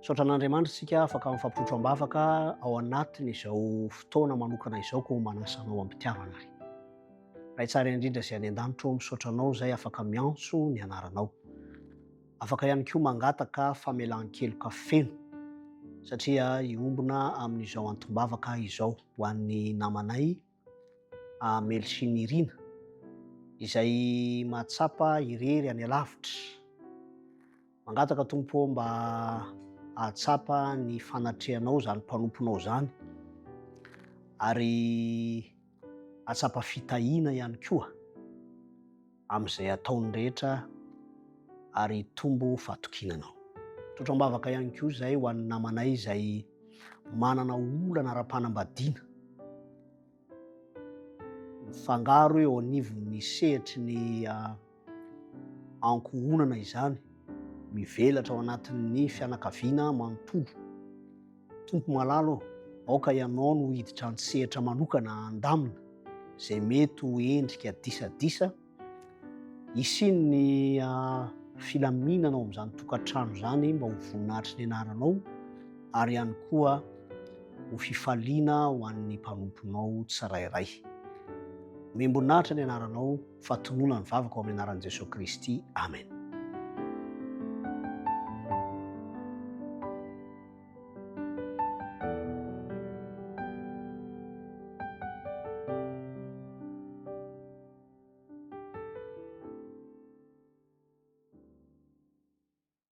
Saotran'Andriamanitra isika afaka mifampitotro ambavaka ao anatiny izao fotoana manokana izao ko manasanao am-pitiavana. Raha tsara indrindra izay any an-danitro misaotranao izay afaka miantso ny anaranao. Afaka ihany koa mangataka famelan-keloka feno satria iombona amin'izao antom-bavaka izao ho an'ny namanay Melsiny Irina izay mahatsapa irery any alavitra. Mangataka Tompo mba ahatsapa ny fanatrehanao zany mpanomponao zany ary ahatsapa fitahiana ihany koa amin'izay ataony rehetra ary tombo fatokinanao. Totram-bavaka ihany koa izay ho an'ny namanay izay manana olana ara-panambadiana mifangaro eo anivon'ny sehatry ny ankohonana izany, mivelatra ao anatin'ny fianakaviana manontolo. Tompo malalo, aoka ianao no hiditra ny sehatra manokana andamina izay mety ho endrika disadisa, isiny ny filaminanao amin'izany tokantrano zany mba ho voninahitry ny anaranao ary ihany koa ho fifaliana ho an'ny mpanomponao tsirairay. Miamboninahitra ny anaranao, fatonona ny vavaka ao amin'ny anaran'i Jesosy Kristy. Amen.